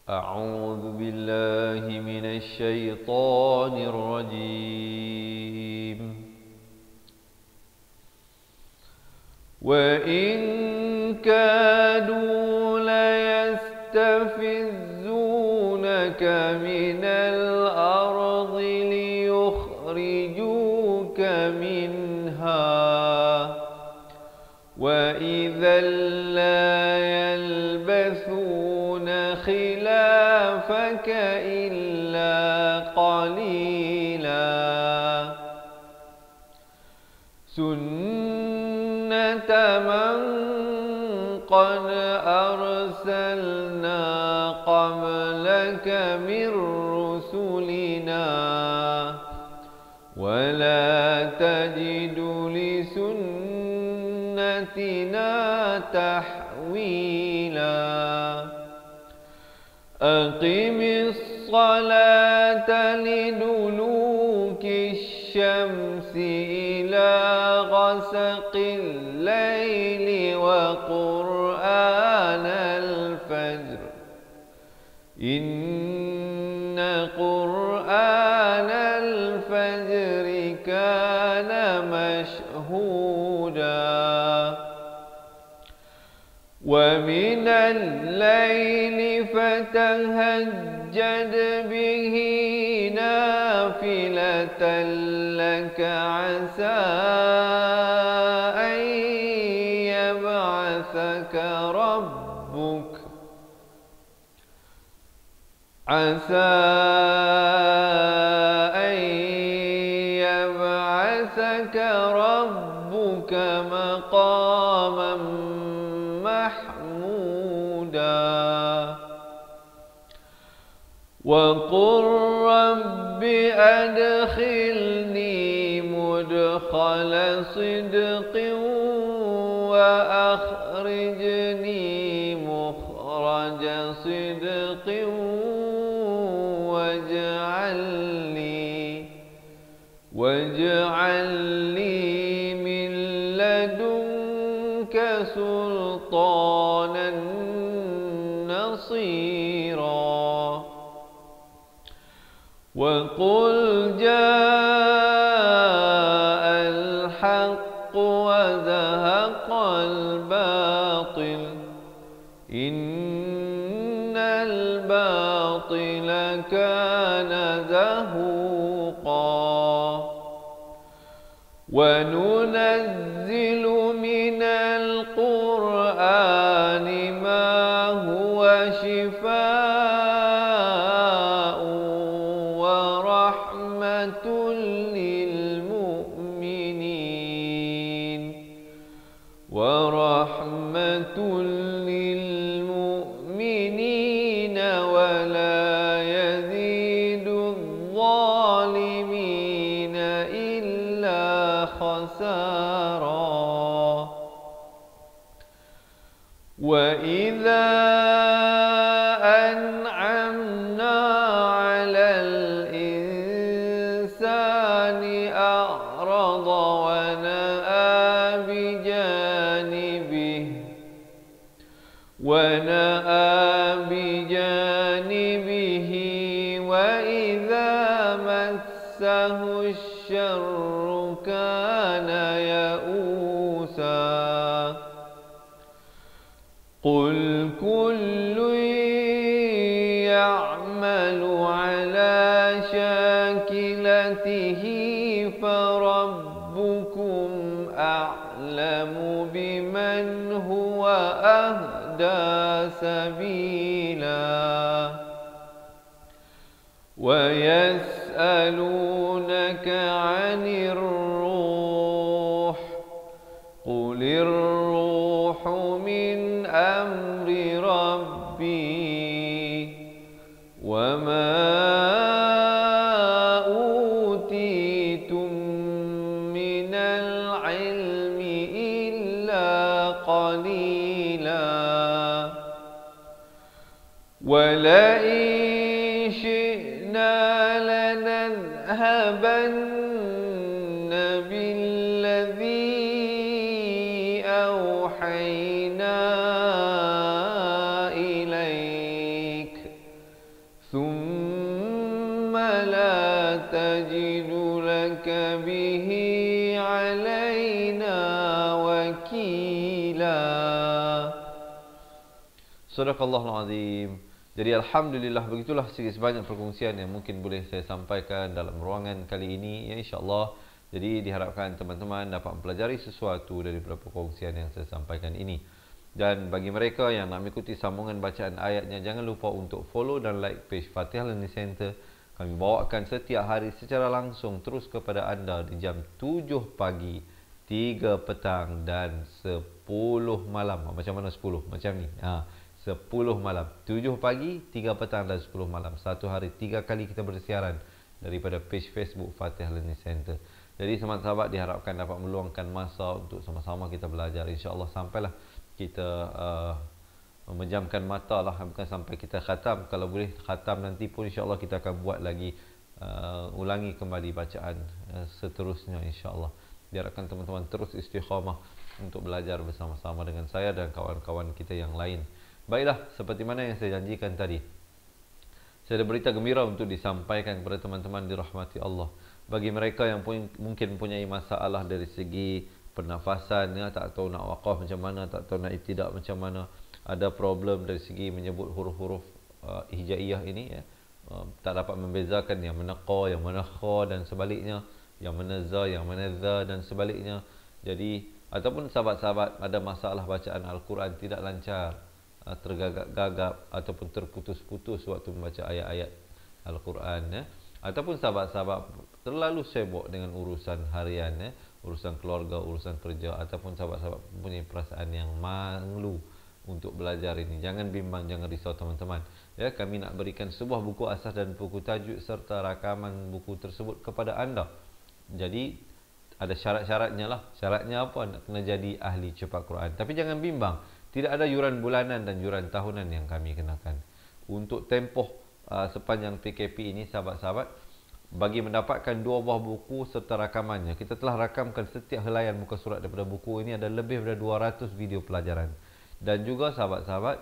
أعوذ بالله من الشيطان الرجيم وإن كادوا ليستفزونك من الأرض ليخرجوك منها وإذا لا يلبثون خلافك إلا قليلا سنة من قد أرسلنا قبلك من رسلنا ولا تجد لسنتنا تحويلا أقم الصلاة لدلوك الشمس إلى غسق الليل وقرآن الفجر إن قرآن الفجر كان مشهودا ومن الليل فتهجد به نافلة لك عسى أن يبعثك ربك مقاما محمودا وقل رب أدخلني مدخل صدق وأخرجني مخرج صدق واجعل لي من لدنك سلطانا نصيرا وقل جاء الحق وزهق الباطل إن الباطل كان زهوقا وننزل من القرآن ما هو شفاء ورحمة للمؤمنين ولا يزيد الظالمين خسارا وإذا أنعمنا على الإنسان أعرض ونأى بجانبه وإذا مسه الشر كان يئوسا قل كل يعمل على شاكلته فربكم أعلم بمن هو أهدى سبيلا ويسألونك عن الروح قل الروح من أمر ربي وما أوتيتم من العلم إلا قليلا ولئن شئنا لنذهبن بالذي أوحينا إليك ثم لا تجد لك به علينا وكيلا. Sadaqallahul Azim. Jadi alhamdulillah, begitulah sedikit sebanyak perkongsian yang mungkin boleh saya sampaikan dalam ruangan kali ini ya, insya-Allah. Jadi diharapkan teman-teman dapat mempelajari sesuatu daripada perkongsian yang saya sampaikan ini. Dan bagi mereka yang nak mengikuti sambungan bacaan ayatnya, jangan lupa untuk follow dan like page Fatihah Learning Center. Kami bawakan setiap hari secara langsung terus kepada anda di jam 7 pagi, 3 petang dan 10 malam. Macam mana 10? Macam ni. 10 malam, 7 pagi, 3 petang dan 10 malam. Satu hari 3 kali kita bersiaran daripada page Facebook Fatihah Learning Center. Jadi sahabat-sahabat diharapkan dapat meluangkan masa untuk sama-sama kita belajar. InsyaAllah sampailah kita memejamkan mata lah, bukan sampai kita khatam. Kalau boleh khatam nanti pun insyaAllah kita akan buat lagi, ulangi kembali bacaan seterusnya insyaAllah. Diharapkan teman-teman terus istiqamah untuk belajar bersama-sama dengan saya dan kawan-kawan kita yang lain. Baiklah, seperti mana yang saya janjikan tadi, saya ada berita gembira untuk disampaikan kepada teman-teman dirahmati Allah. Bagi mereka yang mungkin mempunyai masalah dari segi pernafasan, ya, tak tahu nak waqaf macam mana, tak tahu nak ibtidak macam mana, ada problem dari segi menyebut huruf-huruf hijaiyah ini, ya, tak dapat membezakan yang mana qa, yang mana kha dan sebaliknya, yang mana za, yang mana za dan sebaliknya. Jadi ataupun sahabat-sahabat ada masalah bacaan Al-Quran tidak lancar, tergagap-gagap ataupun terputus-putus waktu membaca ayat-ayat Al-Quran, ya. Ataupun sahabat-sahabat terlalu sibuk dengan urusan harian, ya, urusan keluarga, urusan kerja, ataupun sahabat-sahabat mempunyai perasaan yang malu untuk belajar ini. Jangan bimbang, jangan risau teman-teman. Ya, kami nak berikan sebuah buku asas dan buku tajuk serta rakaman buku tersebut kepada anda. Jadi ada syarat-syaratnya lah. Syaratnya apa? Nak kena jadi ahli cepat Quran. Tapi jangan bimbang, tidak ada yuran bulanan dan yuran tahunan yang kami kenakan. Untuk tempoh sepanjang PKP ini, sahabat-sahabat, bagi mendapatkan 2 buah buku serta rakamannya, kita telah rakamkan setiap helaian muka surat daripada buku ini, ada lebih daripada 200 video pelajaran. Dan juga sahabat-sahabat,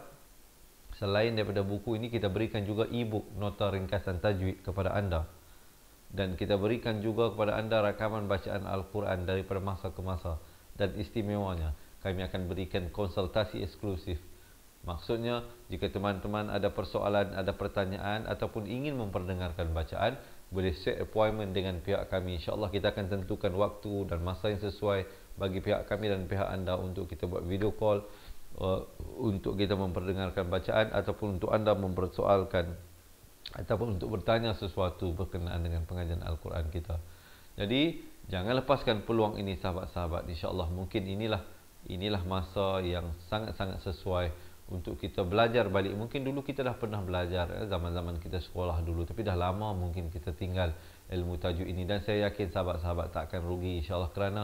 selain daripada buku ini, kita berikan juga e-book nota ringkasan tajwid kepada anda. Dan kita berikan juga kepada anda rakaman bacaan Al-Quran daripada masa ke masa. Dan istimewanya, kami akan berikan konsultasi eksklusif. Maksudnya, jika teman-teman ada persoalan, ada pertanyaan ataupun ingin memperdengarkan bacaan, boleh set appointment dengan pihak kami. InsyaAllah kita akan tentukan waktu dan masa yang sesuai bagi pihak kami dan pihak anda untuk kita buat video call, untuk kita memperdengarkan bacaan ataupun untuk anda mempersoalkan ataupun untuk bertanya sesuatu berkenaan dengan pengajian Al-Quran kita. Jadi jangan lepaskan peluang ini sahabat-sahabat. InsyaAllah mungkin inilah masa yang sangat-sangat sesuai untuk kita belajar balik. Mungkin dulu kita dah pernah belajar, zaman-zaman kita sekolah dulu, tapi dah lama mungkin kita tinggal ilmu tajwid ini, dan saya yakin sahabat-sahabat tak akan rugi insya-Allah, kerana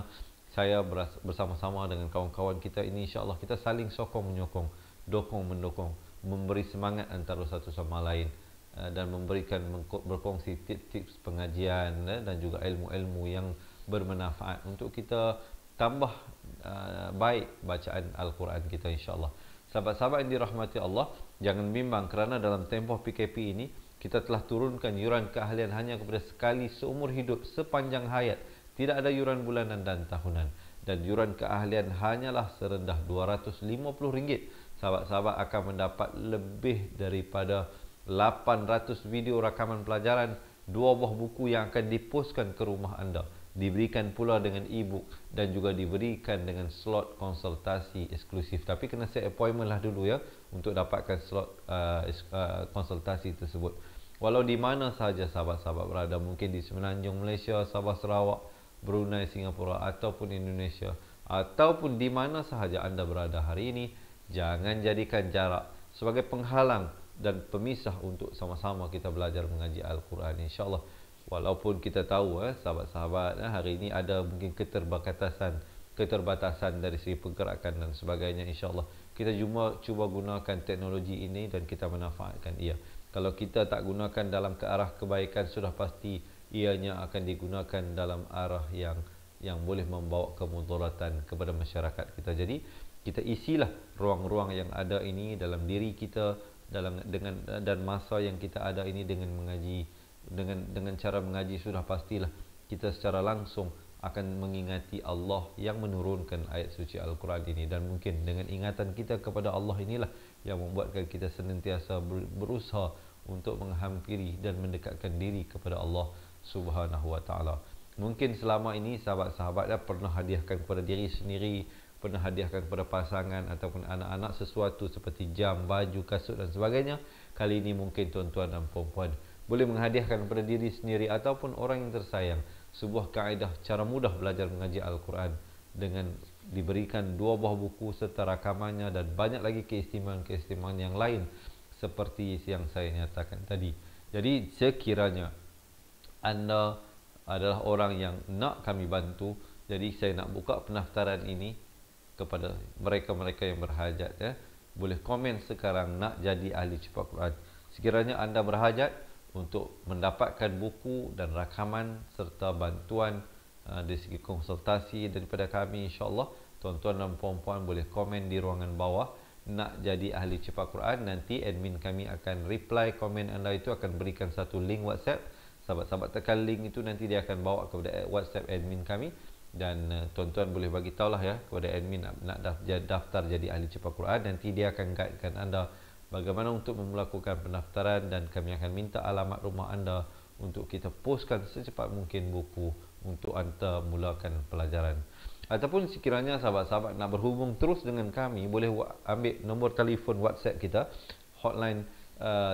saya bersama-sama dengan kawan-kawan kita ini insya-Allah kita saling sokong menyokong, dokong mendokong, memberi semangat antara satu sama lain, dan memberikan berkongsi tips-tips pengajian dan juga ilmu-ilmu yang bermanfaat untuk kita tambah baik bacaan Al-Quran kita insya-Allah. Sahabat-sahabat yang dirahmati Allah, jangan bimbang kerana dalam tempoh PKP ini kita telah turunkan yuran keahlian hanya kepada sekali seumur hidup sepanjang hayat. Tidak ada yuran bulanan dan tahunan, dan yuran keahlian hanyalah serendah RM250. Sahabat-sahabat akan mendapat lebih daripada 800 video rakaman pelajaran, 2 buah buku yang akan dipostkan ke rumah anda, diberikan pula dengan e-book, dan juga diberikan dengan slot konsultasi eksklusif. Tapi kena set appointment lah dulu ya untuk dapatkan slot konsultasi tersebut. Walau di mana sahaja sahabat-sahabat berada, mungkin di Semenanjung Malaysia, Sabah Sarawak, Brunei, Singapura ataupun Indonesia, ataupun di mana sahaja anda berada hari ini, jangan jadikan jarak sebagai penghalang dan pemisah untuk sama-sama kita belajar mengaji Al-Quran insya-Allah. Walaupun kita tahu sahabat-sahabat hari ini ada mungkin keterbatasan dari segi pergerakan dan sebagainya, insya-Allah kita cuba gunakan teknologi ini dan kita manfaatkan ia. Kalau kita tak gunakan dalam ke arah kebaikan, sudah pasti ianya akan digunakan dalam arah yang boleh membawa kemudaratan kepada masyarakat kita. Jadi kita isilah ruang-ruang yang ada ini dalam diri kita, dan masa yang kita ada ini dengan mengaji, dengan cara mengaji sudah pastilah kita secara langsung akan mengingati Allah yang menurunkan ayat suci Al-Quran ini, dan mungkin dengan ingatan kita kepada Allah inilah yang membuatkan kita senantiasa berusaha untuk menghampiri dan mendekatkan diri kepada Allah Subhanahu wa taala. Mungkin selama ini sahabat-sahabat dah pernah hadiahkan kepada diri sendiri, pernah hadiahkan kepada pasangan ataupun anak-anak sesuatu seperti jam, baju, kasut dan sebagainya. Kali ini mungkin tuan-tuan dan puan-puan boleh menghadiahkan kepada diri sendiri ataupun orang yang tersayang sebuah kaedah cara mudah belajar mengaji Al-Quran dengan diberikan 2 buah buku serta rakamannya, dan banyak lagi keistimewaan-keistimewaan yang lain seperti yang saya nyatakan tadi. Jadi sekiranya anda adalah orang yang nak kami bantu, jadi saya nak buka pendaftaran ini kepada mereka-mereka yang berhajat ya. Boleh komen sekarang nak jadi ahli cepat Quran. Sekiranya anda berhajat untuk mendapatkan buku dan rakaman serta bantuan dari segi konsultasi daripada kami, insya-Allah tuan-tuan dan puan-puan boleh komen di ruangan bawah nak jadi ahli cepat Quran. Nanti admin kami akan reply komen anda itu, akan berikan satu link WhatsApp. Sahabat-sahabat tekan link itu, nanti dia akan bawa kepada WhatsApp admin kami, dan tuan-tuan boleh bagi tahulah ya kepada admin nak daftar jadi ahli cepat Quran. Nanti dia akan guidekan anda bagaimana untuk melakukan pendaftaran, dan kami akan minta alamat rumah anda untuk kita postkan secepat mungkin buku untuk anda mulakan pelajaran. Ataupun sekiranya sahabat-sahabat nak berhubung terus dengan kami, boleh ambil nombor telefon WhatsApp kita, hotline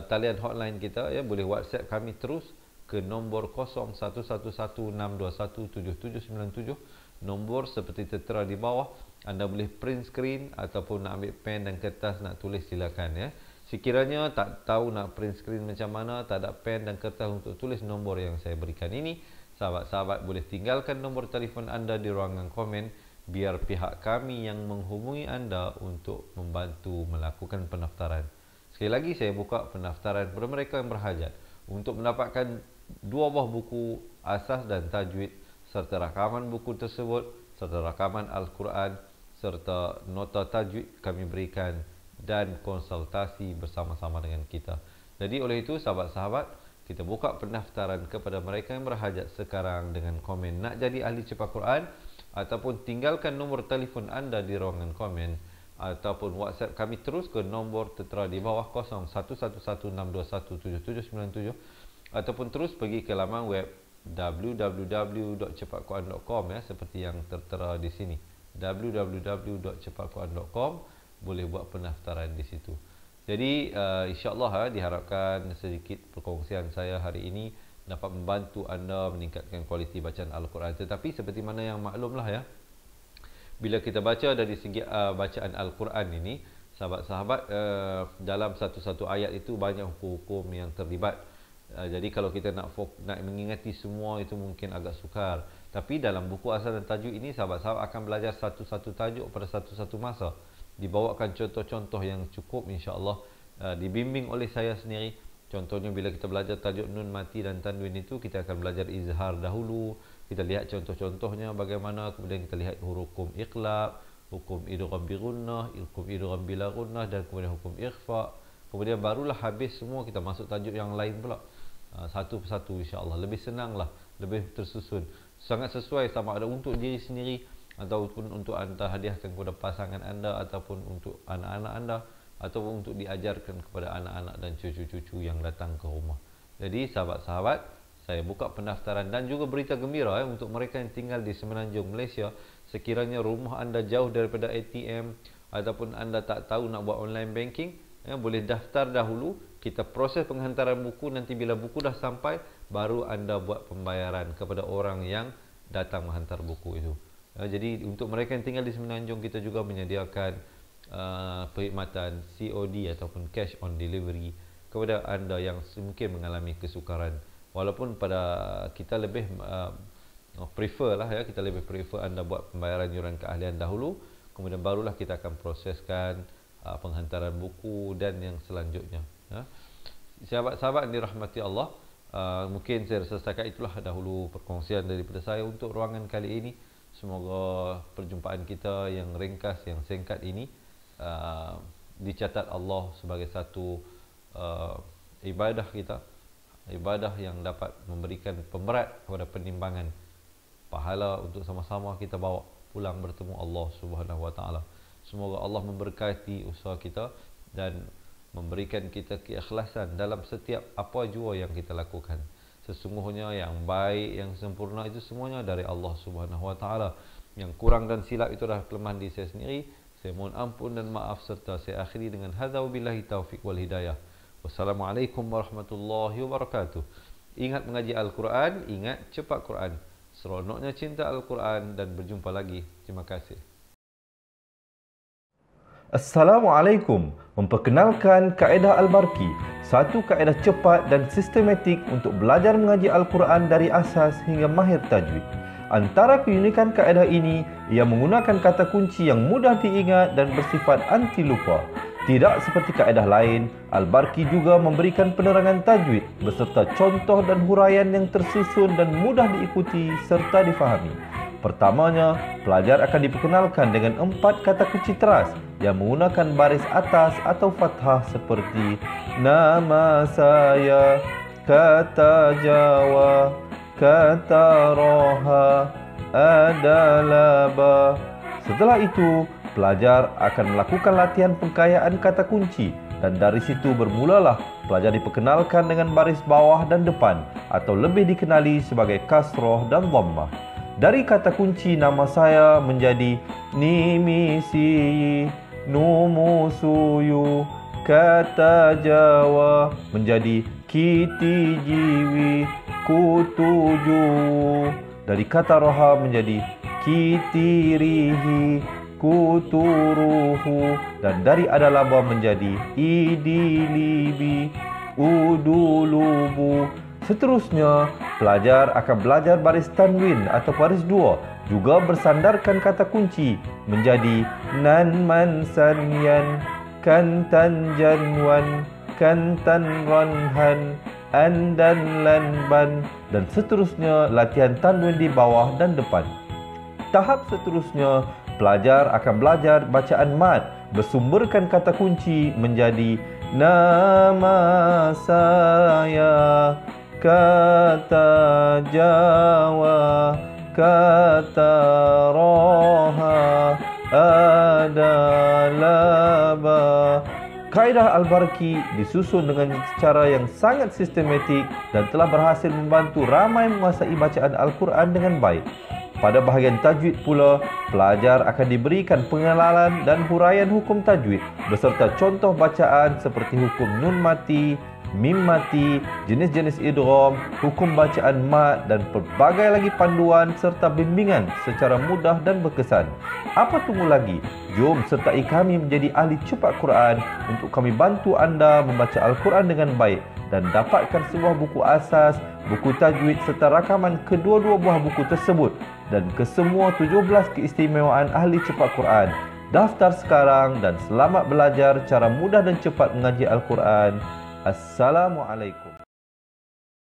talian hotline kita ya, boleh WhatsApp kami terus ke nombor 011162179797. Nombor seperti tertera di bawah. Anda boleh print screen ataupun nak ambil pen dan kertas nak tulis, silakan ya. Sekiranya tak tahu nak print screen macam mana, tak ada pen dan kertas untuk tulis nombor yang saya berikan ini, sahabat-sahabat boleh tinggalkan nombor telefon anda di ruangan komen, biar pihak kami yang menghubungi anda untuk membantu melakukan pendaftaran. Sekali lagi saya buka pendaftaran kepada mereka yang berhajat untuk mendapatkan 2 buah buku asas dan tajwid serta rakaman buku tersebut, serta rakaman Al-Quran serta nota tajwid kami berikan, dan konsultasi bersama-sama dengan kita. Jadi oleh itu sahabat-sahabat, kita buka pendaftaran kepada mereka yang berhajat sekarang dengan komen nak jadi ahli cepat Quran, ataupun tinggalkan nombor telefon anda di ruangan komen, ataupun WhatsApp kami terus ke nombor tertera di bawah 011162179797, ataupun terus pergi ke laman web www.cepatquran.com ya, seperti yang tertera di sini, www.cepatquran.com. boleh buat pendaftaran di situ. Jadi insya-Allah diharapkan sedikit perkongsian saya hari ini dapat membantu anda meningkatkan kualiti bacaan Al-Quran. Tetapi seperti mana yang maklumlah ya, bila kita baca dari segi bacaan Al-Quran ini, sahabat-sahabat, dalam satu-satu ayat itu banyak hukum-hukum yang terlibat. Jadi kalau kita nak mengingati semua itu mungkin agak sukar. Tapi dalam buku asal dan tajwid ini sahabat-sahabat akan belajar satu-satu tajuk pada satu-satu masa. Dibawakan contoh-contoh yang cukup insya-Allah, dibimbing oleh saya sendiri. Contohnya bila kita belajar tajuk nun mati dan tanwin itu, kita akan belajar izhar dahulu. Kita lihat contoh-contohnya bagaimana, kemudian kita lihat hukum iqlab, hukum idgham bi gunnah, hukum idgham bila gunnah, dan kemudian hukum ikhfa. Kemudian barulah habis semua kita masuk tajuk yang lain pula. Satu persatu insya-Allah. Lebih senanglah, lebih tersusun. Sangat sesuai sama ada untuk diri sendiri ataupun untuk anda hadiahkan kepada pasangan anda, ataupun untuk anak-anak anda, ataupun untuk diajarkan kepada anak-anak dan cucu-cucu yang datang ke rumah. Jadi sahabat-sahabat, saya buka pendaftaran dan juga berita gembira untuk mereka yang tinggal di Semenanjung Malaysia. Sekiranya rumah anda jauh daripada ATM ataupun anda tak tahu nak buat online banking, boleh daftar dahulu. Kita proses penghantaran buku. Nanti bila buku dah sampai, baru anda buat pembayaran kepada orang yang datang menghantar buku itu. Jadi untuk mereka yang tinggal di Semenanjung, kita juga menyediakan perkhidmatan COD ataupun cash on delivery kepada anda yang mungkin mengalami kesukaran. Walaupun pada kita lebih prefer lah ya, kita lebih prefer anda buat pembayaran yuran keahlian dahulu, kemudian barulah kita akan proseskan penghantaran buku dan yang selanjutnya. Sahabat-sahabat yang dirahmati Allah, mungkin saya rasa setakat itulah dahulu perkongsian daripada saya untuk ruangan kali ini. Semoga perjumpaan kita yang ringkas, yang singkat ini dicatat Allah sebagai satu ibadah kita, ibadah yang dapat memberikan pemberat kepada penimbangan pahala untuk sama-sama kita bawa pulang bertemu Allah Subhanahu Wa Taala. Semoga Allah memberkati usaha kita dan memberikan kita keikhlasan dalam setiap apa jua yang kita lakukan. Sesungguhnya yang baik, yang sempurna itu semuanya dari Allah Subhanahu Wa Taala. Yang kurang dan silap itu adalah kelemahan diri saya sendiri. Saya mohon ampun dan maaf, serta saya akhiri dengan hadza wabillahi taufik wal hidayah. Wassalamualaikum warahmatullahi wabarakatuh. Ingat mengaji Al-Quran, ingat cepat Quran. Seronoknya cinta Al-Quran, dan berjumpa lagi. Terima kasih. Assalamualaikum. Memperkenalkan kaedah Al-Barki, satu kaedah cepat dan sistematik untuk belajar mengaji Al-Quran dari asas hingga mahir tajwid. Antara keunikan kaedah ini, ia menggunakan kata kunci yang mudah diingat dan bersifat anti lupa. Tidak seperti kaedah lain, Al-Barki juga memberikan penerangan tajwid beserta contoh dan huraian yang tersusun dan mudah diikuti serta difahami. Pertamanya, pelajar akan diperkenalkan dengan 4 kata kunci teras yang menggunakan baris atas atau fathah seperti nama saya, kata Jawa, kata Roha, adalah ba. Setelah itu, pelajar akan melakukan latihan pengkayaan kata kunci, dan dari situ bermulalah pelajar diperkenalkan dengan baris bawah dan depan, atau lebih dikenali sebagai kasroh dan dhammah. Dari kata kunci nama saya menjadi nimisi, numusuyu. Kata Jawa menjadi kiti jiwi, kutuju. Dari kata Roha menjadi kitirihi, kuturuhu. Dan dari adalaba menjadi idilibi, udulubu. Seterusnya, pelajar akan belajar baris tanwin atau baris dua, juga bersandarkan kata kunci menjadi nan man san yan, kan tan janwan, kan tan ranhan, an dan lan ban, dan seterusnya latihan tanwin di bawah dan depan. Tahap seterusnya, pelajar akan belajar bacaan mad bersumberkan kata kunci menjadi nama saya, kata Jawa, kata Roha, adalah ba. Kaedah Al-Barki disusun dengan cara yang sangat sistematik dan telah berhasil membantu ramai menguasai bacaan Al-Quran dengan baik. Pada bahagian tajwid pula, pelajar akan diberikan pengenalan dan huraian hukum tajwid beserta contoh bacaan seperti hukum nun mati, mim mati, jenis-jenis idgham, hukum bacaan mat dan pelbagai lagi panduan serta bimbingan secara mudah dan berkesan. Apa tunggu lagi? Jom sertai kami menjadi ahli cepat Quran untuk kami bantu anda membaca Al-Quran dengan baik dan dapatkan sebuah buku asas, buku tajwid serta rakaman kedua-dua buah buku tersebut dan kesemua 17 keistimewaan ahli cepat Quran. Daftar sekarang dan selamat belajar cara mudah dan cepat mengaji Al-Quran. Assalamualaikum.